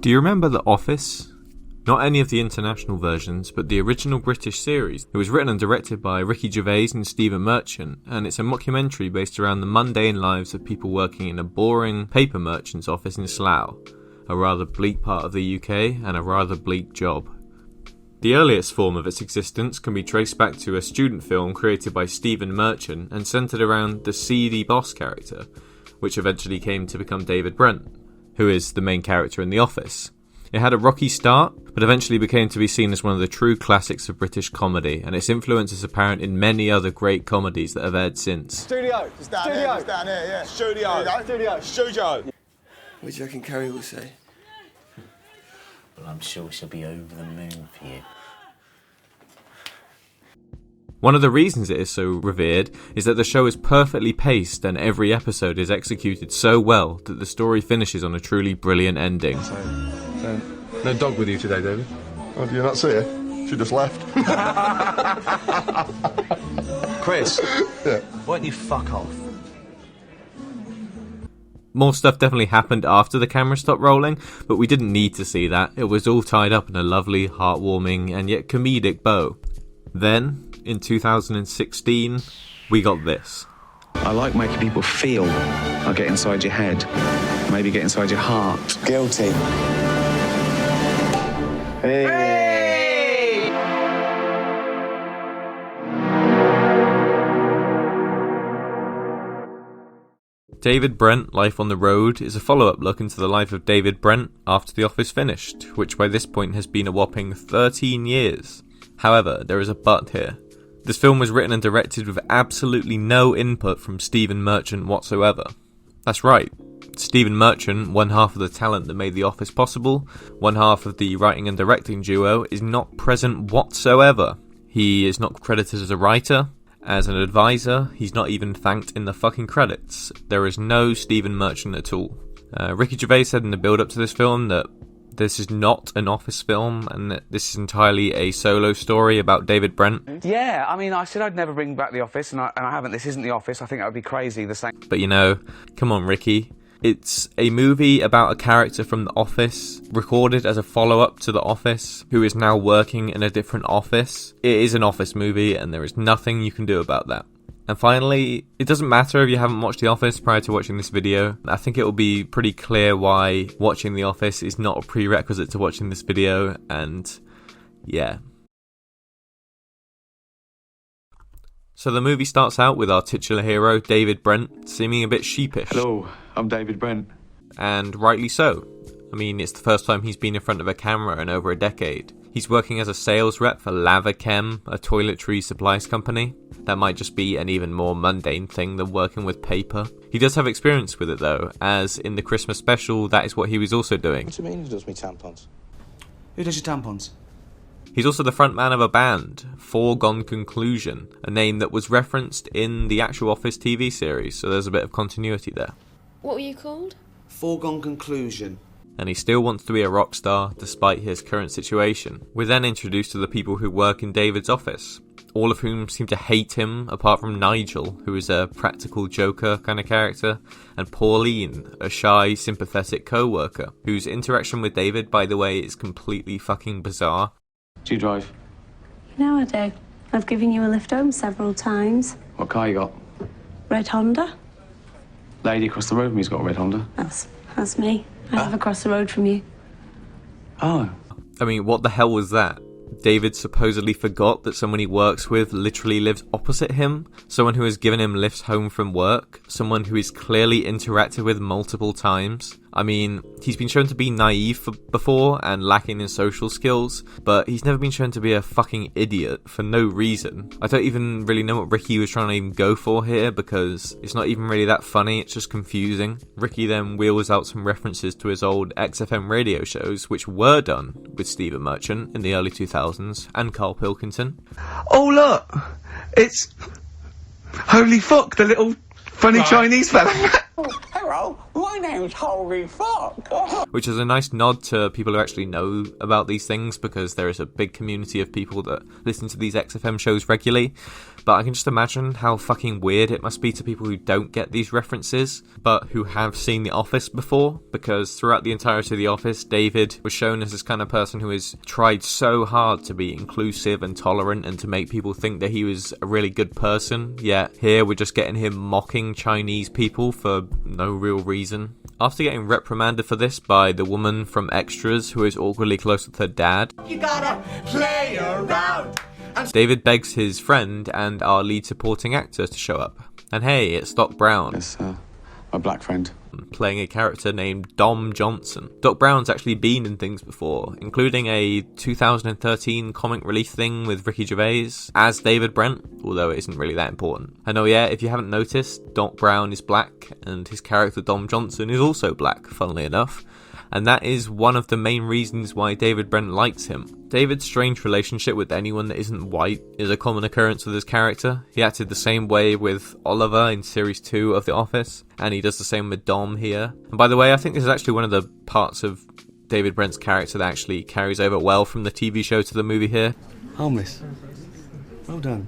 Do you remember The Office? Not any of the international versions, but the original British series. It was written and directed by Ricky Gervais and Stephen Merchant, and it's a mockumentary based around the mundane lives of people working in a boring paper merchant's office in Slough, a rather bleak part of the UK and a rather bleak job. The earliest form of its existence can be traced back to a student film created by Stephen Merchant and centred around the seedy boss character, which eventually came to become David Brent, who is the main character in The Office. It had a rocky start, but eventually became to be seen as one of the true classics of British comedy, and its influence is apparent in many other great comedies that have aired since. Studio! It's down here, yeah. Studio! What do you reckon Carrie will say? Well, I'm sure she'll be over the moon for you. One of the reasons it is so revered is that the show is perfectly paced and every episode is executed so well that the story finishes on a truly brilliant ending. So, no dog with you today, David? Oh, do you not see her? She just left. Chris, Yeah. why don't you fuck off? More stuff definitely happened after the camera stopped rolling, but we didn't need to see that. It was all tied up in a lovely, heartwarming and yet comedic bow. Then, in 2016, we got this. I like making people feel. I get inside your head, maybe get inside your heart. Guilty. David Brent, Life on the Road, is a follow-up look into the life of David Brent after The Office finished, which by this point has been a whopping 13 years. However, there is a but here. This film was written and directed with absolutely no input from Stephen Merchant whatsoever. That's right, Stephen Merchant, one half of the talent that made The Office possible, one half of the writing and directing duo, is not present whatsoever. He is not credited as a writer. As an advisor, he's not even thanked in the fucking credits. There is no Stephen Merchant at all. Ricky Gervais said in the build-up to this film that this is not an Office film and that this is entirely a solo story about David Brent. Yeah, I mean, I said I'd never bring back The Office, and I haven't. This isn't The Office. I think that would be crazy. The same. But you know, come on, Ricky. It's a movie about a character from The Office, recorded as a follow-up to The Office, who is now working in a different office. It is an Office movie, and there is nothing you can do about that. And finally, it doesn't matter if you haven't watched The Office prior to watching this video. I think it will be pretty clear why watching The Office is not a prerequisite to watching this video, and yeah. So the movie starts out with our titular hero, David Brent, seeming a bit sheepish. Hello, I'm David Brent. And rightly so. I mean, it's the first time he's been in front of a camera in over a decade. He's working as a sales rep for Lava Chem, a toiletry supplies company. That might just be an even more mundane thing than working with paper. He does have experience with it though, as in the Christmas special, that is what he was also doing. What do you mean who does me tampons? Who does your tampons? He's also the frontman of a band, Foregone Conclusion, a name that was referenced in the actual Office TV series, so there's a bit of continuity there. What were you called? Foregone Conclusion. And he still wants to be a rock star despite his current situation. We're then introduced to the people who work in David's office, all of whom seem to hate him apart from Nigel, who is a practical joker kind of character, and Pauline, a shy, sympathetic co-worker, whose interaction with David, by the way, is completely fucking bizarre. Do you drive? You know I do. I've given you a lift home several times. What car you got? Red Honda? Lady across the road from me's got a red Honda. That's me. I live across the road from you. Oh. I mean, what the hell was that? David supposedly forgot that someone he works with literally lives opposite him, someone who has given him lifts home from work, someone who he's clearly interacted with multiple times. I mean, he's been shown to be naive before and lacking in social skills, but he's never been shown to be a fucking idiot for no reason. I don't even really know what Ricky was trying to even go for here, because it's not even really that funny, it's just confusing. Ricky then wheels out some references to his old XFM radio shows, which were done with Stephen Merchant in the early 2000s, and Carl Pilkington. Oh, look! It's... Holy fuck, the little funny Chinese fella. Oh, hang hello, my name's Holy Fuck. Which is a nice nod to people who actually know about these things, because there is a big community of people that listen to these XFM shows regularly. But I can just imagine how fucking weird it must be to people who don't get these references, but who have seen The Office before, because throughout the entirety of The Office, David was shown as this kind of person who has tried so hard to be inclusive and tolerant and to make people think that he was a really good person, yet here we're just getting him mocking Chinese people for no real reason. After getting reprimanded for this by the woman from Extras, who is awkwardly close with her dad, You gotta play around. David begs his friend and our lead supporting actor to show up. And hey, it's Doc Brown. It's my black friend. Playing a character named Dom Johnson. Doc Brown's actually been in things before, including a 2013 comic relief thing with Ricky Gervais as David Brent, although it isn't really that important. And oh yeah, if you haven't noticed, Doc Brown is black, and his character Dom Johnson is also black, funnily enough. And that is one of the main reasons why David Brent likes him. David's strange relationship with anyone that isn't white is a common occurrence with his character. He acted the same way with Oliver in Series 2 of The Office, and he does the same with Dom here. And by the way, I think this is actually one of the parts of David Brent's character that actually carries over well from the TV show to the movie here. Homeless. Well done.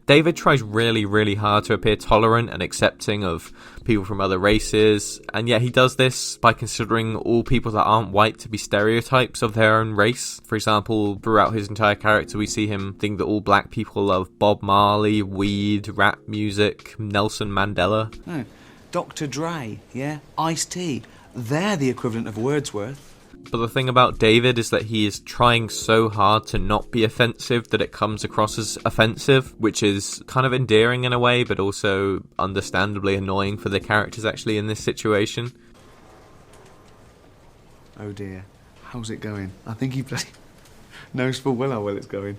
David tries really, really hard to appear tolerant and accepting of people from other races, and yet he does this by considering all people that aren't white to be stereotypes of their own race. For example, throughout his entire character, we see him think that all black people love Bob Marley, weed, rap music, Nelson Mandela. No, Dr. Dre, yeah? Ice-T. They're the equivalent of Wordsworth. But the thing about David is that he is trying so hard to not be offensive that it comes across as offensive, which is kind of endearing in a way, but also understandably annoying for the characters actually in this situation. Oh dear. How's it going? I think he knows full well how well it's going.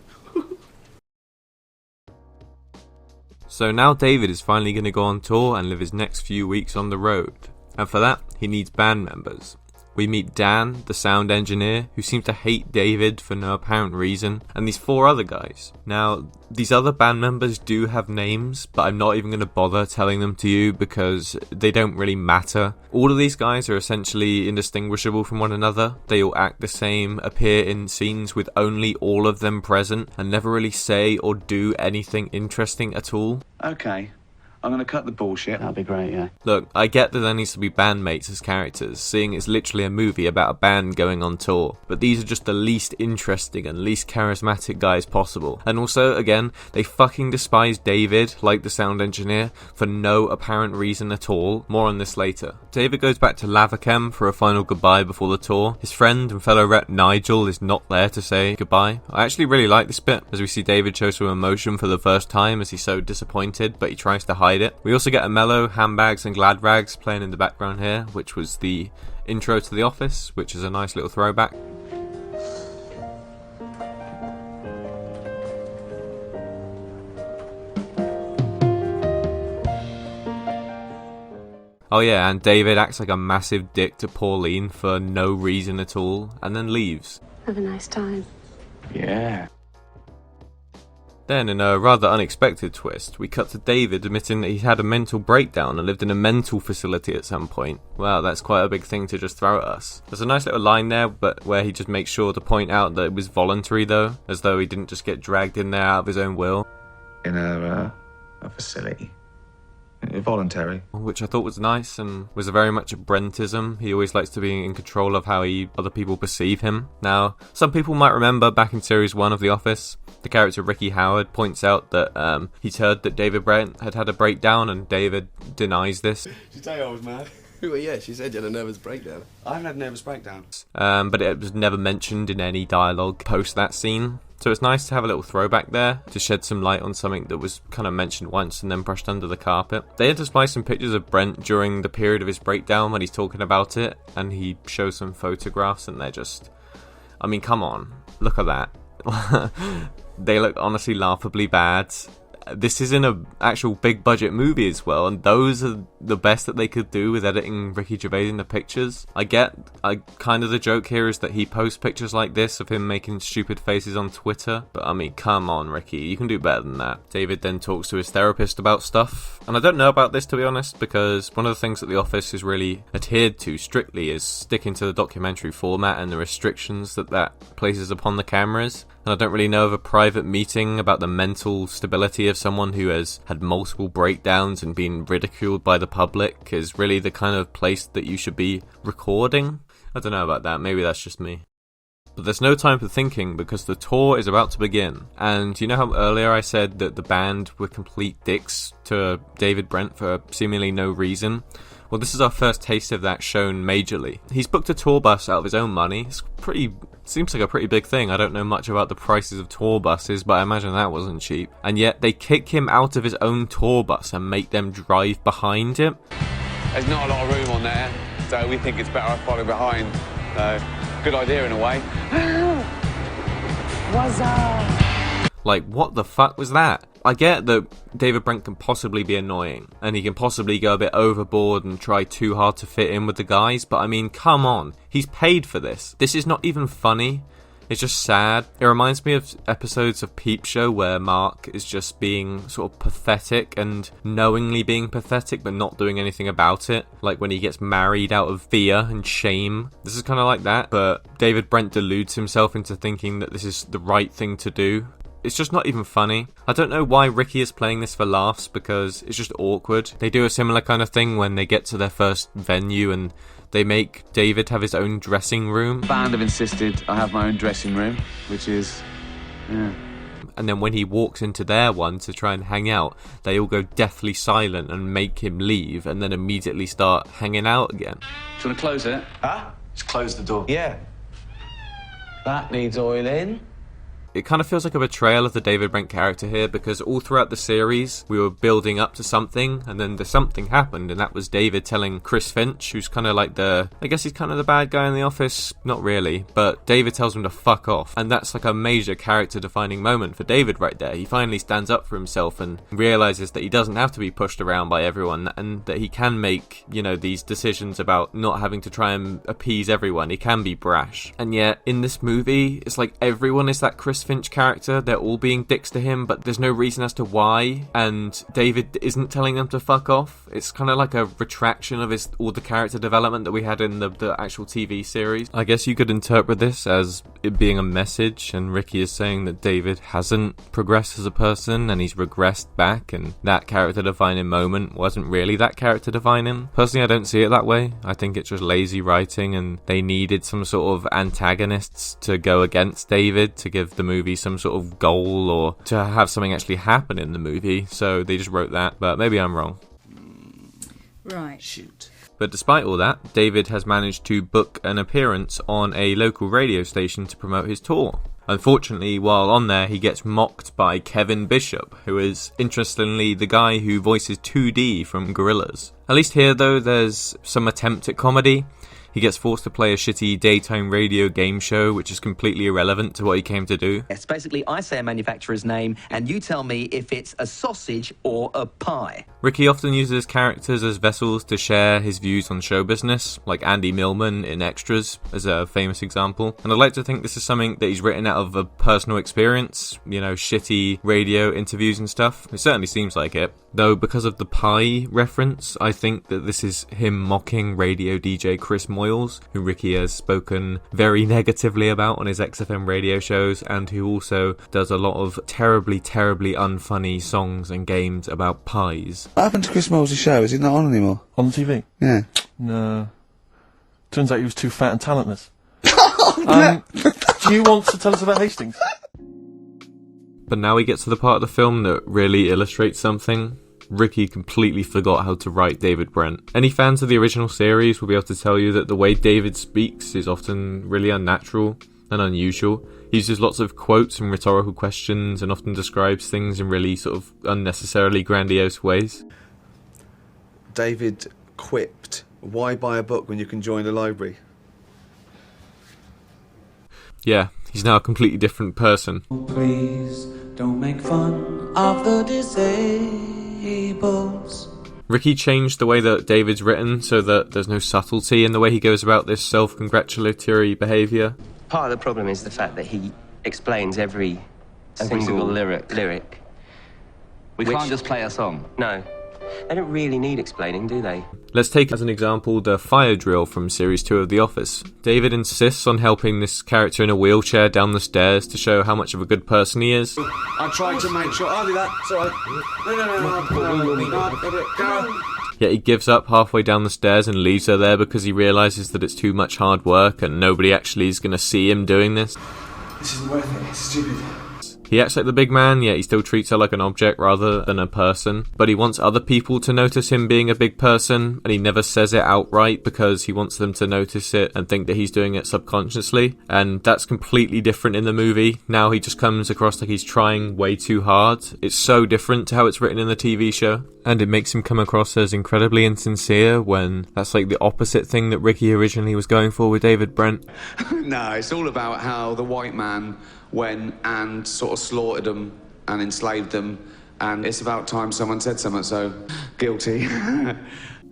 So now David is finally going to go on tour and live his next few weeks on the road. And for that, he needs band members. We meet Dan, the sound engineer, who seems to hate David for no apparent reason, and these 4 other guys. Now, these other band members do have names, but I'm not even going to bother telling them to you because they don't really matter. All of these guys are essentially indistinguishable from one another. They all act the same, appear in scenes with only all of them present, and never really say or do anything interesting at all. Okay, I'm going to cut the bullshit. That'd be great, yeah. Look, I get that there needs to be bandmates as characters, seeing it's literally a movie about a band going on tour, but these are just the least interesting and least charismatic guys possible. And also, again, they fucking despise David, like the sound engineer, for no apparent reason at all. More on this later. David goes back to Lavachem for a final goodbye before the tour. His friend and fellow rep Nigel is not there to say goodbye. I actually really like this bit, as we see David show some emotion for the first time as he's so disappointed, but he tries to hide it. We also get a mellow Handbags and Glad Rags playing in the background here, which was the intro to The Office, which is a nice little throwback. Oh yeah, and David acts like a massive dick to Pauline for no reason at all, and then leaves. Have a nice time. Yeah. Then, in a rather unexpected twist, we cut to David admitting that he had a mental breakdown and lived in a mental facility at some point. Wow, that's quite a big thing to just throw at us. There's a nice little line there, but where he just makes sure to point out that it was voluntary though, as though he didn't just get dragged in there out of his own will. In a facility. Voluntary. Which I thought was nice and was very much a Brentism. He always likes to be in control of how other people perceive him. Now, some people might remember back in Series 1 of The Office, the character Ricky Howard points out that he's heard that David Brent had a breakdown, and David denies this. Did you tell you I was mad? Well, yeah, she said you had a nervous breakdown. I haven't had a nervous breakdown. But it was never mentioned in any dialogue post that scene. So it's nice to have a little throwback there to shed some light on something that was kind of mentioned once and then brushed under the carpet. They intersplice some pictures of Brent during the period of his breakdown when he's talking about it, and he shows some photographs, and they're just... I mean, come on, look at that. They look honestly laughably bad. this isn't an actual big budget movie as well, and those are the best that they could do with editing Ricky Gervais in the pictures. I kind of the joke here is that he posts pictures like this of him making stupid faces on Twitter, but I mean, come on, Ricky, you can do better than that. David then talks to his therapist about stuff, and I don't know about this, to be honest, because one of the things that The Office is really adhered to strictly is sticking to the documentary format and the restrictions that places upon the cameras. And I don't really know of a private meeting about the mental stability of someone who has had multiple breakdowns and been ridiculed by the public is really the kind of place that you should be recording. I don't know about that, maybe that's just me. But there's no time for thinking because the tour is about to begin. And you know how earlier I said that the band were complete dicks to David Brent for seemingly no reason? Well, this is our first taste of that shown majorly. He's booked a tour bus out of his own money. Seems like a pretty big thing. I don't know much about the prices of tour buses, but I imagine that wasn't cheap. And yet they kick him out of his own tour bus and make them drive behind him. There's not a lot of room on there, so we think it's better I follow behind. So, good idea in a way. What's up? Like, what the fuck was that? I get that David Brent can possibly be annoying, and he can possibly go a bit overboard and try too hard to fit in with the guys, but I mean, come on. He's paid for this. This is not even funny. It's just sad. It reminds me of episodes of Peep Show where Mark is just being sort of pathetic and knowingly being pathetic but not doing anything about it. Like when he gets married out of fear and shame. This is kind of like that, but David Brent deludes himself into thinking that this is the right thing to do. It's just not even funny. I don't know why Ricky is playing this for laughs because it's just awkward. They do a similar kind of thing when they get to their first venue and they make David have his own dressing room. The band have insisted I have my own dressing room, which is, yeah. And then when he walks into their one to try and hang out, they all go deathly silent and make him leave and then immediately start hanging out again. Do you want to close it? Huh? Just close the door. Yeah. That needs oiling. It kind of feels like a betrayal of the David Brent character here because all throughout the series we were building up to something and then the something happened and that was David telling Chris Finch, who's kind of like I guess he's kind of the bad guy in the office, not really, but David tells him to fuck off, and that's like a major character defining moment for David right there. He finally stands up for himself and realizes that he doesn't have to be pushed around by everyone and that he can make, you know, these decisions about not having to try and appease everyone. He can be brash. And yet in this movie it's like everyone is that Chris Finch character. They're all being dicks to him, but there's no reason as to why, and David isn't telling them to fuck off. It's kind of like a retraction of all the character development that we had in the actual TV series. I guess you could interpret this as it being a message, and Ricky is saying that David hasn't progressed as a person and he's regressed back, and that character defining moment wasn't really that character defining. Personally, I don't see it that way. I think it's just lazy writing and they needed some sort of antagonists to go against David to give the movie some sort of goal or to have something actually happen in the movie, so they just wrote that, but maybe I'm wrong. Right. Shoot. But despite all that, David has managed to book an appearance on a local radio station to promote his tour. Unfortunately, while on there, he gets mocked by Kevin Bishop, who is, interestingly, the guy who voices 2D from Gorillaz. At least here, though, there's some attempt at comedy. He gets forced to play a shitty daytime radio game show, which is completely irrelevant to what he came to do. Yes, basically, I say a manufacturer's name, and you tell me if it's a sausage or a pie. Ricky often uses characters as vessels to share his views on show business, like Andy Millman in Extras, as a famous example. And I'd like to think this is something that he's written out of a personal experience, you know, shitty radio interviews and stuff. It certainly seems like it. Though, because of the pie reference, I think that this is him mocking radio DJ Chris Moyles, who Ricky has spoken very negatively about on his XFM radio shows, and who also does a lot of terribly, terribly unfunny songs and games about pies. What happened to Chris Moyles' show? Is he not on anymore? On the TV? Yeah. No. Turns out he was too fat and talentless. Do you want to tell us about Hastings? But now we get to the part of the film that really illustrates something. Ricky completely forgot how to write David Brent. Any fans of the original series will be able to tell you that the way David speaks is often really unnatural and unusual. He uses lots of quotes and rhetorical questions and often describes things in really sort of unnecessarily grandiose ways. David quipped, "Why buy a book when you can join a library?" Yeah, he's now a completely different person. Please Don't make fun of the disabled. Ricky changed the way that David's written so that there's no subtlety in the way he goes about this self-congratulatory behaviour. Part of the problem is the fact that he explains every single lyric. We can't just play a song. No. They don't really need explaining, do they? Let's take as an example the fire drill from Series 2 of The Office. David insists on helping this character in a wheelchair down the stairs to show how much of a good person he is. I tried to make sure. I'll do that. It's alright. No. Yet he gives up halfway down the stairs and leaves her there because he realises that it's too much hard work and nobody actually is going to see him doing this. This isn't worth it. It's stupid. He acts like the big man, yet he still treats her like an object rather than a person. But he wants other people to notice him being a big person, and he never says it outright because he wants them to notice it and think that he's doing it subconsciously. And that's completely different in the movie. Now he just comes across like he's trying way too hard. It's so different to how it's written in the TV show. And it makes him come across as incredibly insincere when that's like the opposite thing that Ricky originally was going for with David Brent. No, it's all about how the white man went and sort of slaughtered them and enslaved them, and it's about time someone said something, so guilty.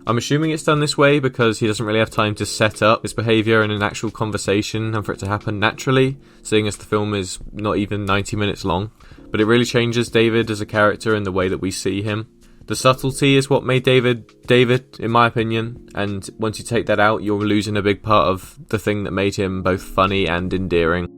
I'm assuming it's done this way because he doesn't really have time to set up his behaviour in an actual conversation and for it to happen naturally, seeing as the film is not even 90 minutes long. But it really changes David as a character in the way that we see him. The subtlety is what made David, in my opinion, and once you take that out, you're losing a big part of the thing that made him both funny and endearing.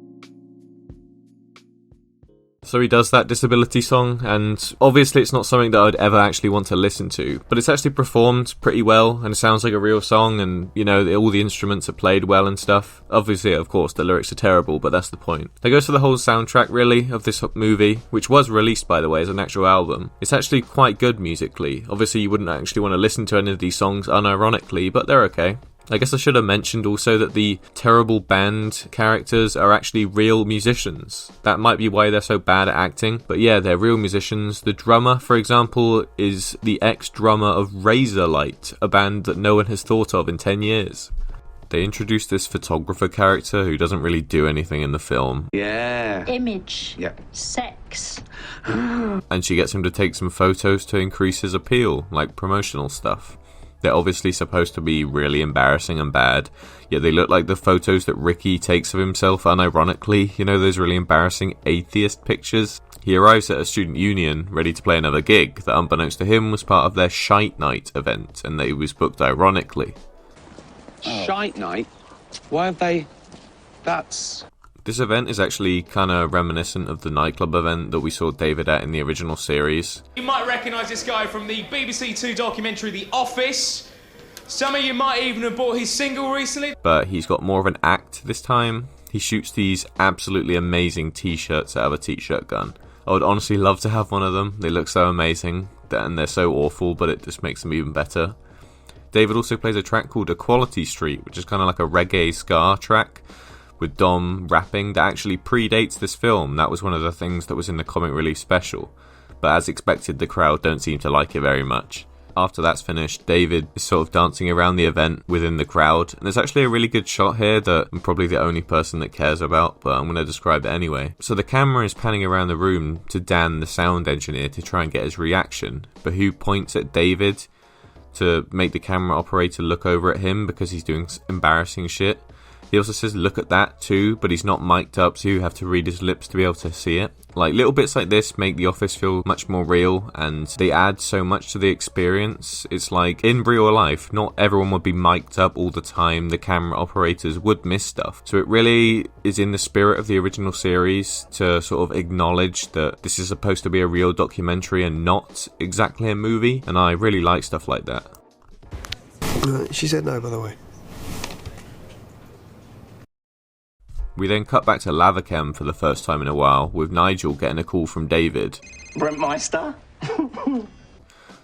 So he does that disability song, and obviously it's not something that I'd ever actually want to listen to, but it's actually performed pretty well, and it sounds like a real song, and, you know, all the instruments are played well and stuff. Obviously, of course, the lyrics are terrible, but that's the point. That goes for the whole soundtrack, really, of this movie, which was released, by the way, as an actual album. It's actually quite good musically. Obviously, you wouldn't actually want to listen to any of these songs unironically, but they're okay. I guess I should have mentioned also that the terrible band characters are actually real musicians. That might be why they're so bad at acting, but yeah, they're real musicians. The drummer, for example, is the ex-drummer of Razorlight, a band that no one has thought of in 10 years. They introduced this photographer character who doesn't really do anything in the film. Yeah. Image. Yeah. Sex. And she gets him to take some photos to increase his appeal, like promotional stuff. They're obviously supposed to be really embarrassing and bad, yet they look like the photos that Ricky takes of himself unironically, you know, those really embarrassing atheist pictures. He arrives at a student union, ready to play another gig, that unbeknownst to him was part of their Shite Night event, and that he was booked ironically. Shite night? Why have they... That's... This event is actually kind of reminiscent of the nightclub event that we saw David at in the original series. You might recognise this guy from the BBC Two documentary The Office. Some of you might even have bought his single recently. But he's got more of an act this time. He shoots these absolutely amazing t-shirts out of a t-shirt gun. I would honestly love to have one of them. They look so amazing, and they're so awful, but it just makes them even better. David also plays a track called Equality Street, which is kind of like a reggae ska track, with Dom rapping that actually predates this film. That was one of the things that was in the comic relief special. But as expected, the crowd don't seem to like it very much. After that's finished, David is sort of dancing around the event within the crowd. And there's actually a really good shot here that I'm probably the only person that cares about, but I'm going to describe it anyway. So the camera is panning around the room to Dan, the sound engineer, to try and get his reaction. But who points at David to make the camera operator look over at him because he's doing embarrassing shit. He also says, look at that too, but he's not mic'd up, so you have to read his lips to be able to see it. Like, little bits like this make The Office feel much more real, and they add so much to the experience. It's like, in real life, not everyone would be mic'd up all the time. The camera operators would miss stuff. So it really is in the spirit of the original series to sort of acknowledge that this is supposed to be a real documentary and not exactly a movie, and I really like stuff like that. She said no, by the way. We then cut back to Lathercam for the first time in a while, with Nigel getting a call from David. Brent Meister?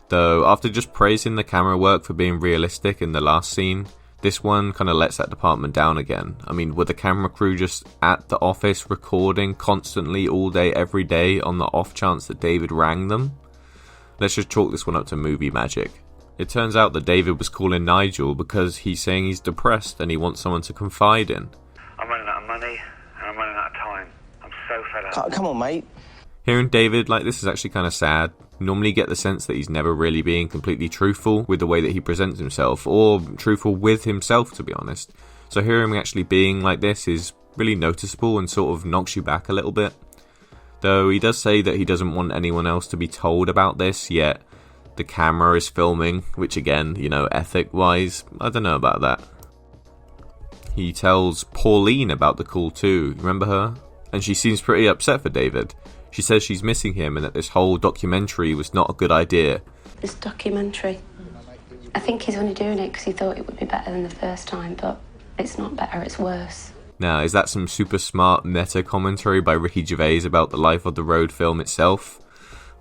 Though, after just praising the camera work for being realistic in the last scene, this one kind of lets that department down again. I mean, were the camera crew just at the office recording constantly all day, every day, on the off chance that David rang them? Let's just chalk this one up to movie magic. It turns out that David was calling Nigel because he's saying he's depressed and he wants someone to confide in. I'm running out of money and I'm running out of time. I'm so fed up. Come on, mate. Hearing David like this is actually kind of sad. You normally get the sense that he's never really being completely truthful with the way that he presents himself, or truthful with himself, to be honest. So hearing him actually being like this is really noticeable and sort of knocks you back a little bit. Though he does say that he doesn't want anyone else to be told about this, yet the camera is filming, which again, you know, ethic-wise, I don't know about that. He tells Pauline about the call too, remember her? And she seems pretty upset for David. She says she's missing him and that this whole documentary was not a good idea. This documentary, I think he's only doing it because he thought it would be better than the first time, but it's not better, it's worse. Now, is that some super smart meta commentary by Ricky Gervais about the Life of the Road film itself?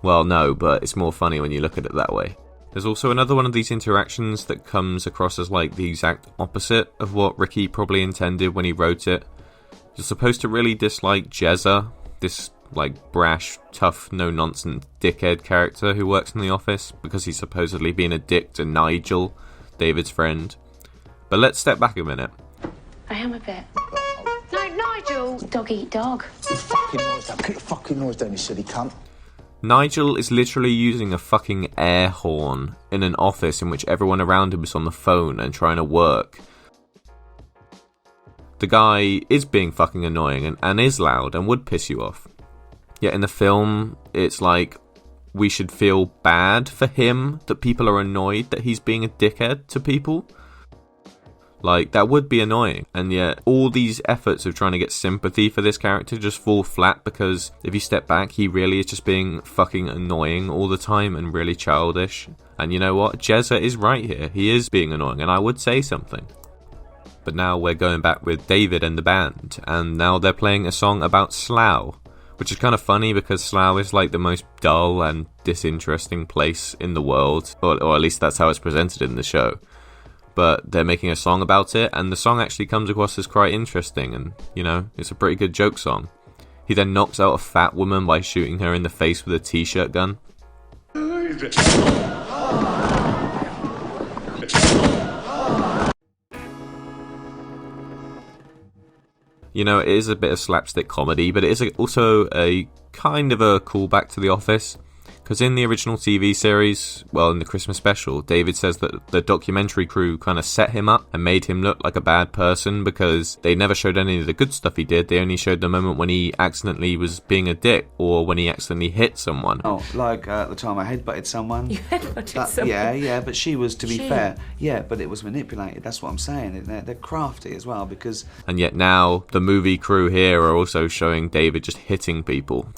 Well, no, but it's more funny when you look at it that way. There's also another one of these interactions that comes across as like the exact opposite of what Ricky probably intended when he wrote it. You're supposed to really dislike Jezza, this like brash, tough, no-nonsense dickhead character who works in the office because he's supposedly been a dick to Nigel, David's friend. But let's step back a minute. I am a bit. No, Nigel! Dog eat dog. You fucking noise down. Keep your fucking noise down, you silly cunt. Nigel is literally using a fucking air horn in an office in which everyone around him is on the phone and trying to work. The guy is being fucking annoying and is loud and would piss you off. Yet in the film, it's like we should feel bad for him that people are annoyed that he's being a dickhead to people. Like, that would be annoying. And yet, all these efforts of trying to get sympathy for this character just fall flat because if you step back, he really is just being fucking annoying all the time and really childish. And you know what? Jezza is right here. He is being annoying, and I would say something. But now we're going back with David and the band, and now they're playing a song about Slough. Which is kind of funny because Slough is like the most dull and disinteresting place in the world, or at least that's how it's presented in the show. But they're making a song about it, and the song actually comes across as quite interesting, and, you know, it's a pretty good joke song. He then knocks out a fat woman by shooting her in the face with a t-shirt gun. You know, it is a bit of slapstick comedy, but it is also a kind of a callback to The Office. Because in the original TV series, well, in the Christmas special, David says that the documentary crew kind of set him up and made him look like a bad person because they never showed any of the good stuff he did. They only showed the moment when he accidentally was being a dick or when he accidentally hit someone. Oh, like the time I headbutted someone. You headbutted someone? Yeah, but she was, to be fair, yeah, but it was manipulated. That's what I'm saying. They're crafty as well because... And yet now, the movie crew here are also showing David just hitting people.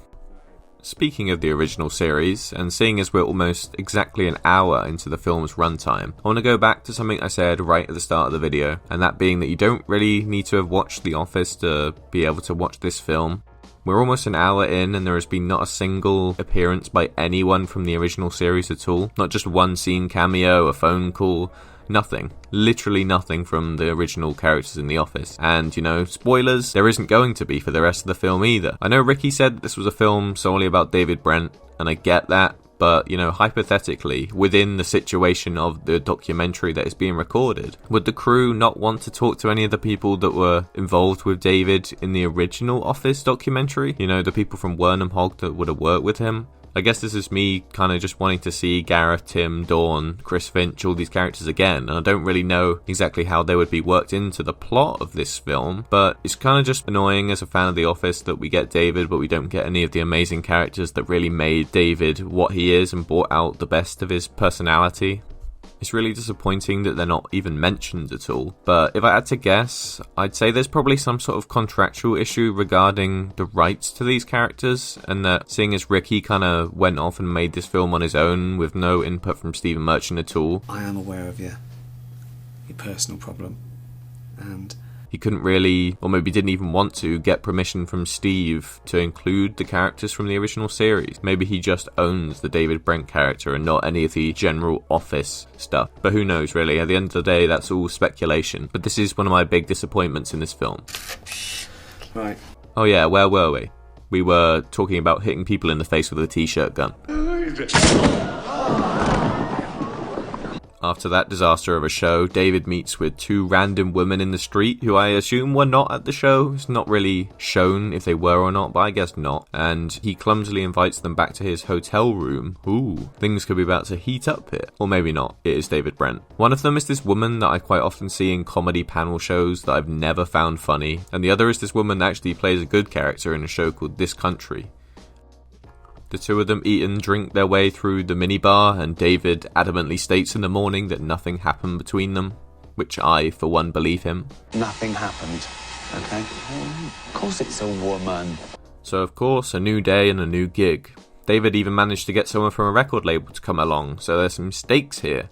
Speaking of the original series, and seeing as we're almost exactly an hour into the film's runtime, I want to go back to something I said right at the start of the video, and that being that you don't really need to have watched The Office to be able to watch this film. We're almost an hour in and there has been not a single appearance by anyone from the original series at all. Not just one scene cameo, a phone call, nothing. Literally nothing from the original characters in The Office. And, you know, spoilers, there isn't going to be for the rest of the film either. I know Ricky said this was a film solely about David Brent, and I get that, but, you know, hypothetically, within the situation of the documentary that is being recorded, would the crew not want to talk to any of the people that were involved with David in the original Office documentary? You know, the people from Wernham Hogg that would have worked with him? I guess this is me kind of just wanting to see Gareth, Tim, Dawn, Chris Finch, all these characters again, and I don't really know exactly how they would be worked into the plot of this film, but it's kind of just annoying as a fan of The Office that we get David, but we don't get any of the amazing characters that really made David what he is and brought out the best of his personality. It's really disappointing that they're not even mentioned at all, but if I had to guess, I'd say there's probably some sort of contractual issue regarding the rights to these characters, and that seeing as Ricky kind of went off and made this film on his own with no input from Stephen Merchant at all. I am aware of your personal problem, and... He couldn't really, or maybe didn't even want to, get permission from Steve to include the characters from the original series. Maybe he just owns the David Brent character and not any of the general Office stuff. But who knows, really? At the end of the day, that's all speculation. But this is one of my big disappointments in this film. Right. Oh yeah, where were we? We were talking about hitting people in the face with a t-shirt gun. After that disaster of a show, David meets with 2 random women in the street who I assume were not at the show. It's not really shown if they were or not, but I guess not. And he clumsily invites them back to his hotel room. Ooh, things could be about to heat up here. Or maybe not. It is David Brent. One of them is this woman that I quite often see in comedy panel shows that I've never found funny. And the other is this woman that actually plays a good character in a show called This Country. The 2 of them eat and drink their way through the minibar, and David adamantly states in the morning that nothing happened between them, which I, for one, believe him. Nothing happened, okay? Of course it's a woman. So of course, a new day and a new gig. David even managed to get someone from a record label to come along, so there's some stakes here.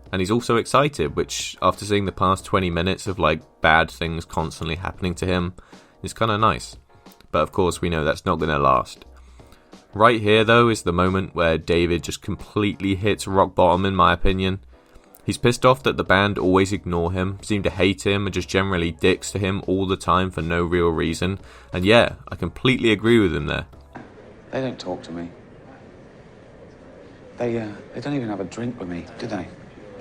And he's also excited, which, after seeing the past 20 minutes of bad things constantly happening to him, is kinda nice. But of course we know that's not gonna last. Right here, though, is the moment where David just completely hits rock bottom, in my opinion. He's pissed off that the band always ignore him, seem to hate him, and just generally dicks to him all the time for no real reason. And yeah, I completely agree with him there. They don't talk to me. They don't even have a drink with me, do they?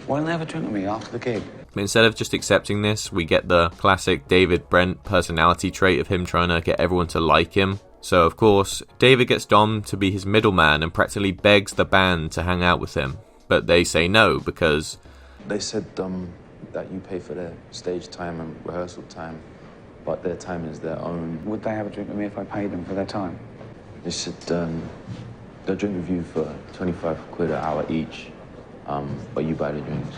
Why don't they have a drink with me after the gig? But instead of just accepting this, we get the classic David Brent personality trait of him trying to get everyone to like him. So, of course, David gets Dom to be his middleman and practically begs the band to hang out with him. But they say no, because... They said that you pay for their stage time and rehearsal time, but their time is their own. Would they have a drink with me if I paid them for their time? They said they'll drink with you for 25 quid an hour each, but you buy the drinks.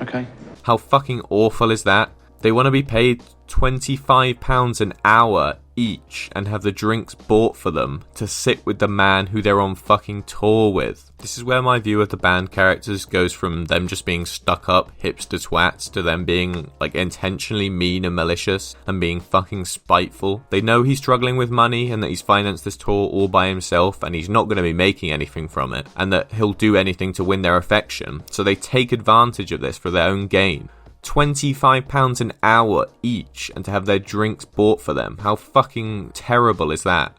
Okay. How fucking awful is that? They want to be paid £25 an hour each and have the drinks bought for them to sit with the man who they're on fucking tour with. This is where my view of the band characters goes from them just being stuck up hipster twats to them being intentionally mean and malicious and being fucking spiteful. They know he's struggling with money and that he's financed this tour all by himself and he's not going to be making anything from it and that he'll do anything to win their affection, so they take advantage of this for their own gain. £25 an hour each and to have their drinks bought for them. How fucking terrible is that?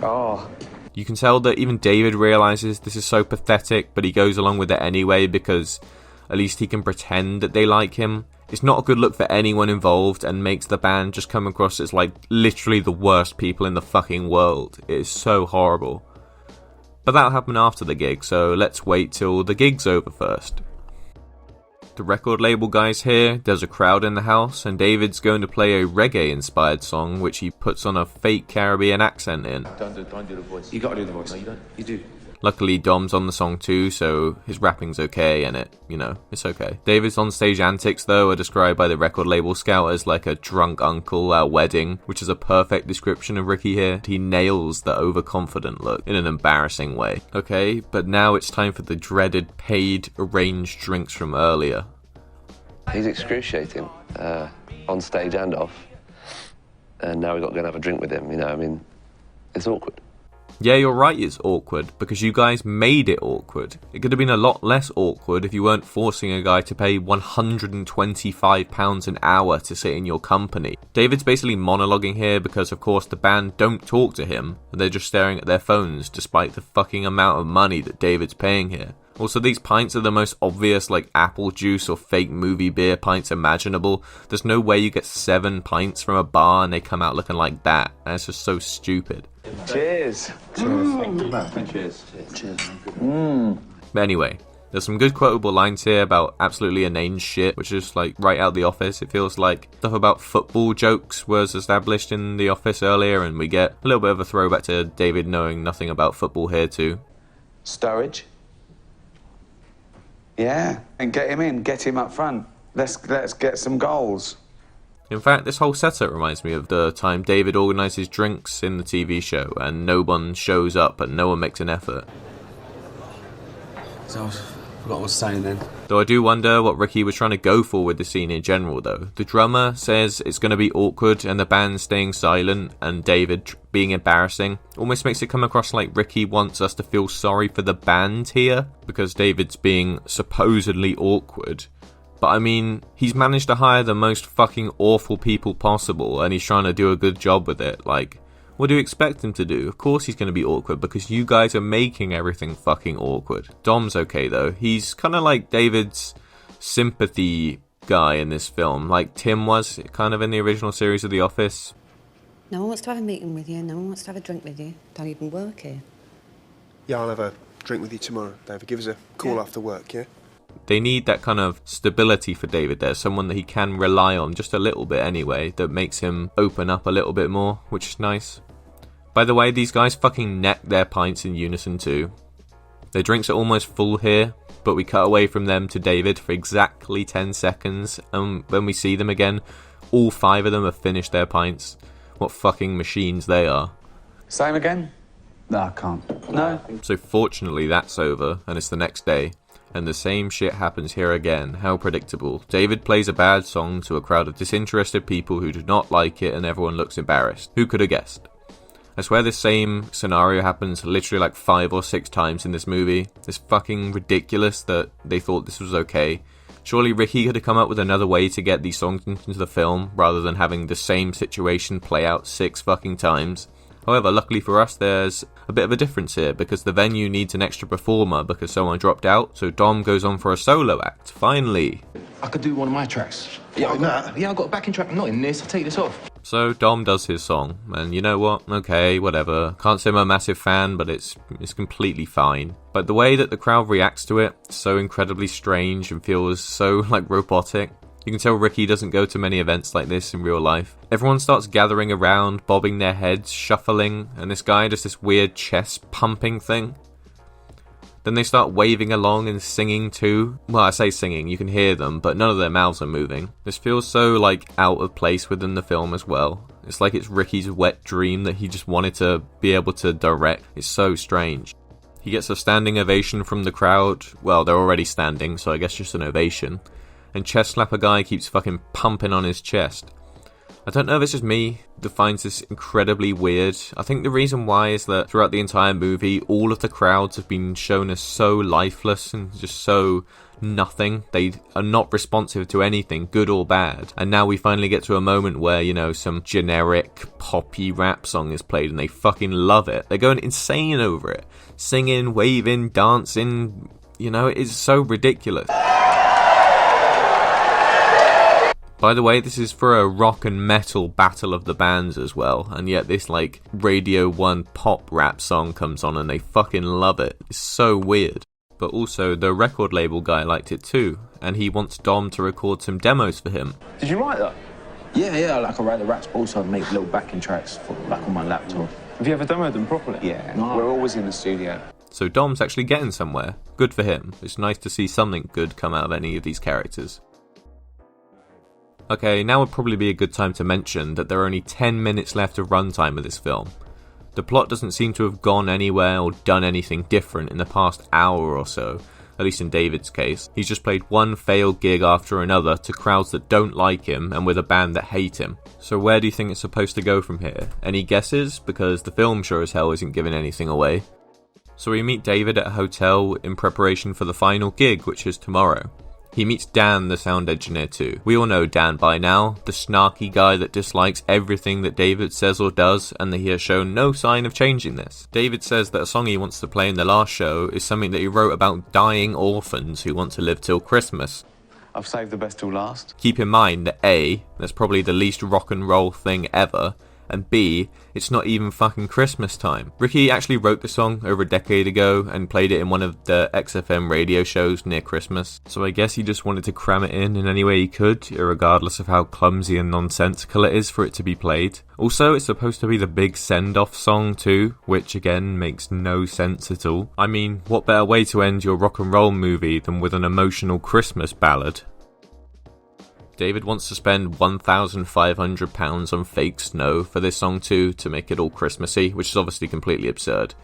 Oh. You can tell that even David realises this is so pathetic, but he goes along with it anyway because at least he can pretend that they like him. It's not a good look for anyone involved and makes the band just come across as literally the worst people in the fucking world. It is so horrible. But that'll happen after the gig, so let's wait till the gig's over first. The record label guy's here, there's a crowd in the house, and David's going to play a reggae-inspired song, which he puts on a fake Caribbean accent in. Don't do the voice. You gotta do the voice. No, you don't. You do. Luckily, Dom's on the song too, so his rapping's okay, and it's okay. David's on-stage antics, though, are described by the record label scout as like a drunk uncle at a wedding, which is a perfect description of Ricky here. He nails the overconfident look in an embarrassing way. Okay, but now it's time for the dreaded paid arranged drinks from earlier. He's excruciating, on stage and off. And now we've got to go and have a drink with him, it's awkward. Yeah, you're right, it's awkward, because you guys made it awkward. It could have been a lot less awkward if you weren't forcing a guy to pay £125 an hour to sit in your company. David's basically monologuing here because, of course, the band don't talk to him, and they're just staring at their phones, despite the fucking amount of money that David's paying here. Also, these pints are the most obvious, apple juice or fake movie beer pints imaginable. There's no way you get 7 pints from a bar and they come out looking like that, and it's just so stupid. Cheers. Cheers. But anyway, there's some good quotable lines here about absolutely inane shit, which is right out the Office. It feels like stuff about football jokes was established in the Office earlier, and we get a little bit of a throwback to David knowing nothing about football here too. Sturridge. Yeah, and get him in, get him up front. Let's get some goals. In fact, this whole setup reminds me of the time David organises drinks in the TV show and no one shows up and no one makes an effort. So I forgot what I was saying then. Though I do wonder what Ricky was trying to go for with the scene in general though. The drummer says it's going to be awkward and the band staying silent and David being embarrassing. Almost makes it come across like Ricky wants us to feel sorry for the band here because David's being supposedly awkward. But I mean, he's managed to hire the most fucking awful people possible and he's trying to do a good job with it. What do you expect him to do? Of course he's going to be awkward because you guys are making everything fucking awkward. Dom's okay though. He's kind of like David's sympathy guy in this film, like Tim was kind of in the original series of The Office. No one wants to have a meeting with you. No one wants to have a drink with you. Don't even work here. Yeah, I'll have a drink with you tomorrow, David. Give us a call after work, yeah? They need that kind of stability for David there, someone that he can rely on just a little bit anyway, that makes him open up a little bit more, which is nice. By the way, these guys fucking neck their pints in unison too. Their drinks are almost full here, but we cut away from them to David for exactly 10 seconds, and when we see them again, all 5 of them have finished their pints. What fucking machines they are. Same again? No, I can't. No? So fortunately that's over, and it's the next day, and the same shit happens here again. How predictable. David plays a bad song to a crowd of disinterested people who do not like it, and everyone looks embarrassed. Who could have guessed? I swear this same scenario happens literally like 5 or 6 times in this movie. It's fucking ridiculous that they thought this was okay. Surely Ricky could have come up with another way to get these songs into the film, rather than having the same situation play out 6 fucking times. However, luckily for us, there's a bit of a difference here, because the venue needs an extra performer because someone dropped out, so Dom goes on for a solo act, finally. I could do one of my tracks. Yeah, I've got a backing track. I'm not in this. I'll take this off. So Dom does his song, and you know what? Okay, whatever. Can't say I'm a massive fan, but it's completely fine. But the way that the crowd reacts to it, so incredibly strange and feels so, like, robotic. You can tell Ricky doesn't go to many events like this in real life. Everyone starts gathering around, bobbing their heads, shuffling, and this guy does this weird chest pumping thing. Then they start waving along and singing too. Well, I say singing, you can hear them, but none of their mouths are moving. This feels so, like, out of place within the film as well. It's like it's Ricky's wet dream that he just wanted to be able to direct. It's so strange. He gets a standing ovation from the crowd. Well, they're already standing, so I guess just an ovation. And Chest Slapper Guy keeps fucking pumping on his chest. I don't know if it's just me that finds this incredibly weird. I think the reason why is that throughout the entire movie, all of the crowds have been shown as so lifeless and just so nothing. They are not responsive to anything, good or bad. And now we finally get to a moment where, you know, some generic poppy rap song is played and they fucking love it. They're going insane over it. Singing, waving, dancing, you know, it is so ridiculous. By the way, this is for a rock and metal battle of the bands as well, and yet this, like, Radio 1 pop rap song comes on and they fucking love it. It's so weird. But also, the record label guy liked it too, and he wants Dom to record some demos for him. Did you write that? Yeah, like I write the raps, but also I make little backing tracks for, like, on my laptop. Have you ever demoed them properly? Yeah, we're always in the studio. So Dom's actually getting somewhere. Good for him. It's nice to see something good come out of any of these characters. Okay, now would probably be a good time to mention that there are only 10 minutes left of runtime of this film. The plot doesn't seem to have gone anywhere or done anything different in the past hour or so, at least in David's case. He's just played one failed gig after another to crowds that don't like him and with a band that hate him. So where do you think it's supposed to go from here? Any guesses? Because the film sure as hell isn't giving anything away. So we meet David at a hotel in preparation for the final gig, which is tomorrow. He meets Dan, the sound engineer, too. We all know Dan by now, the snarky guy that dislikes everything that David says or does, and that he has shown no sign of changing this. David says that a song he wants to play in the last show is something that he wrote about dying orphans who want to live till Christmas. I've saved the best till last. Keep in mind that A, that's probably the least rock and roll thing ever, and B, it's not even fucking Christmas time. Ricky actually wrote the song over a decade ago and played it in one of the XFM radio shows near Christmas, so I guess he just wanted to cram it in any way he could, regardless of how clumsy and nonsensical it is for it to be played. Also, it's supposed to be the big send-off song too, which again makes no sense at all. I mean, what better way to end your rock and roll movie than with an emotional Christmas ballad? David wants to spend £1,500 on fake snow for this song too, to make it all Christmassy, which is obviously completely absurd.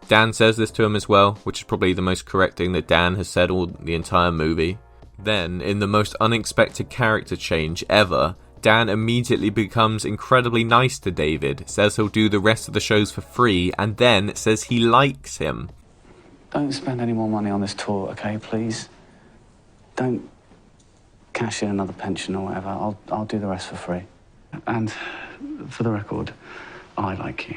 Dan says this to him as well, which is probably the most correct thing that Dan has said all the entire movie. Then, in the most unexpected character change ever, Dan immediately becomes incredibly nice to David, says he'll do the rest of the shows for free, and then says he likes him. Don't spend any more money on this tour, okay, please? Don't cash in another pension or whatever. I'll do the rest for free. And for the record, I like you.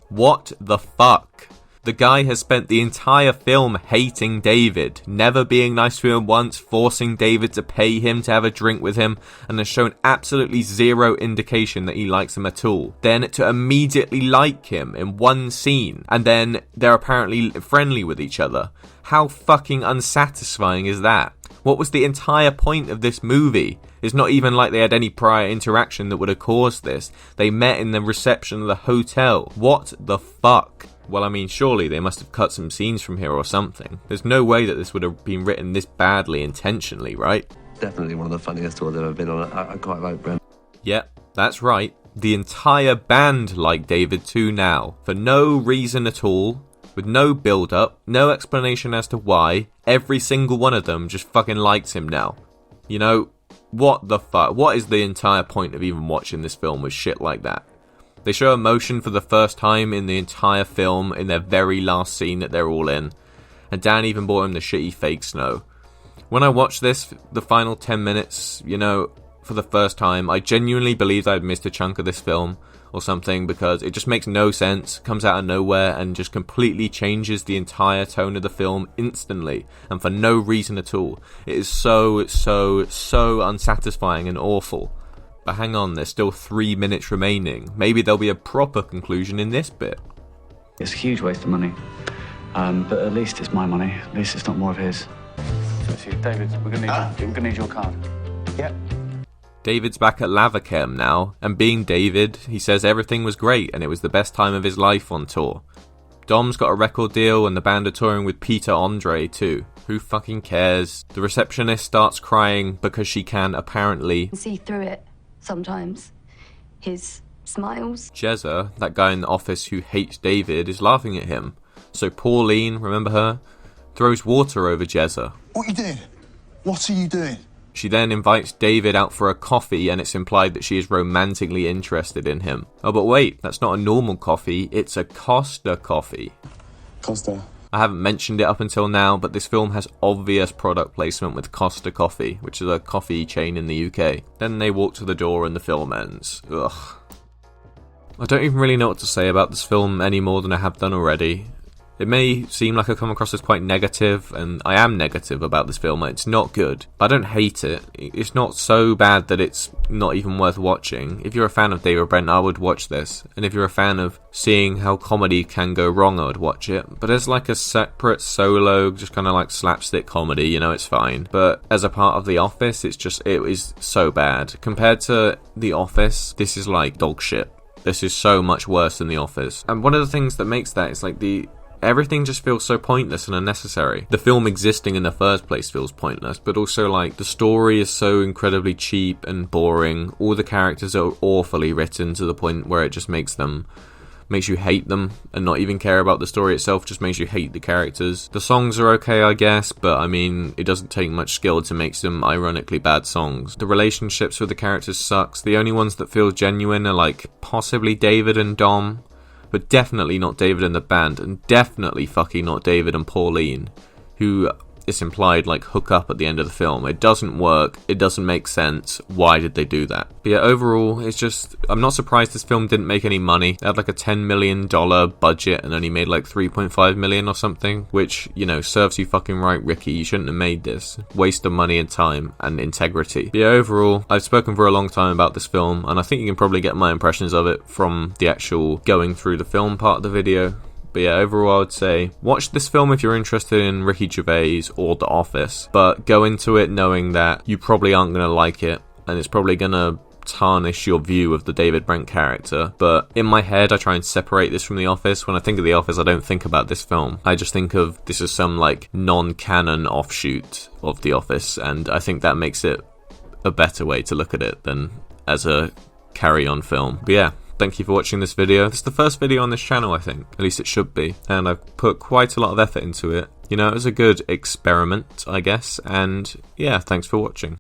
What the fuck? The guy has spent the entire film hating David, never being nice to him once, forcing David to pay him to have a drink with him, and has shown absolutely zero indication that he likes him at all. Then to immediately like him in one scene, and then they're apparently friendly with each other. How fucking unsatisfying is that? What was the entire point of this movie? It's not even like they had any prior interaction that would have caused this. They met in the reception of the hotel. What the fuck? Well, I mean, surely they must have cut some scenes from here or something. There's no way that this would have been written this badly intentionally, right? Definitely one of the funniest tours I've ever been on. I quite like Brent. Yep, that's right. The entire band like David too now. For no reason at all. With no build-up, no explanation as to why. Every single one of them just fucking likes him now. You know, what the fuck? What is the entire point of even watching this film with shit like that? They show emotion for the first time in the entire film in their very last scene that they're all in. And Dan even bought him the shitty fake snow. When I watched this, the final 10 minutes, you know, for the first time, I genuinely believed I'd missed a chunk of this film or something, because it just makes no sense, comes out of nowhere, and just completely changes the entire tone of the film instantly, and for no reason at all. It is so unsatisfying and awful. But hang on, there's still 3 minutes remaining. Maybe there'll be a proper conclusion in this bit. It's a huge waste of money. But at least it's my money. At least it's not more of his. So, David, we're gonna need your card. Yep. David's back at Lavachem now, and being David, he says everything was great and it was the best time of his life on tour. Dom's got a record deal and the band are touring with Peter Andre too. Who fucking cares? The receptionist starts crying because she can apparently see through it sometimes. His smiles. Jezza, that guy in the office who hates David, is laughing at him. So Pauline, remember her, throws water over Jezza. What are you doing? What are you doing? She then invites David out for a coffee, and it's implied that she is romantically interested in him. Oh, but wait, that's not a normal coffee, it's a Costa Coffee. Costa. I haven't mentioned it up until now, but this film has obvious product placement with Costa Coffee, which is a coffee chain in the UK. Then they walk to the door and the film ends. Ugh. I don't even really know what to say about this film any more than I have done already. It may seem like I come across as quite negative, and I am negative about this film. It's not good, but I don't hate it. It's not so bad that it's not even worth watching. If you're a fan of David Brent, I would watch this. And if you're a fan of seeing how comedy can go wrong, I would watch it. But as like a separate solo, just kind of like slapstick comedy, you know, it's fine. But as a part of The Office, it is so bad. Compared to The Office, this is like dog shit. This is so much worse than The Office. And one of the things that makes that is like everything just feels so pointless and unnecessary. The film existing in the first place feels pointless, but also like the story is so incredibly cheap and boring. All the characters are awfully written to the point where it just makes you hate them, and not even care about the story itself, just makes you hate the characters. The songs are okay, I guess, but I mean, it doesn't take much skill to make some ironically bad songs. The relationships with the characters sucks. The only ones that feel genuine are like possibly David and Dom, but definitely not David and the band, and definitely fucking not David and Pauline, who is implied like hook up at the end of the film. It doesn't work, it doesn't make sense. Why did they do that? But yeah, overall, it's just, I'm not surprised this film didn't make any money. It had like a $10 million budget and only made like 3.5 million or something, which, you know, serves you fucking right, Ricky. You shouldn't have made this. Waste of money and time and integrity. But yeah, overall, I've spoken for a long time about this film, and I think you can probably get my impressions of it from the actual going through the film part of the video. But yeah, overall I would say, watch this film if you're interested in Ricky Gervais or The Office, but go into it knowing that you probably aren't going to like it, and it's probably going to tarnish your view of the David Brent character. But in my head, I try and separate this from The Office. When I think of The Office, I don't think about this film. I just think of this as some like non-canon offshoot of The Office, and I think that makes it a better way to look at it than as a carry-on film. But yeah, thank you for watching this video. This is the first video on this channel, I think. At least it should be. And I've put quite a lot of effort into it. You know, it was a good experiment, I guess. And yeah, thanks for watching.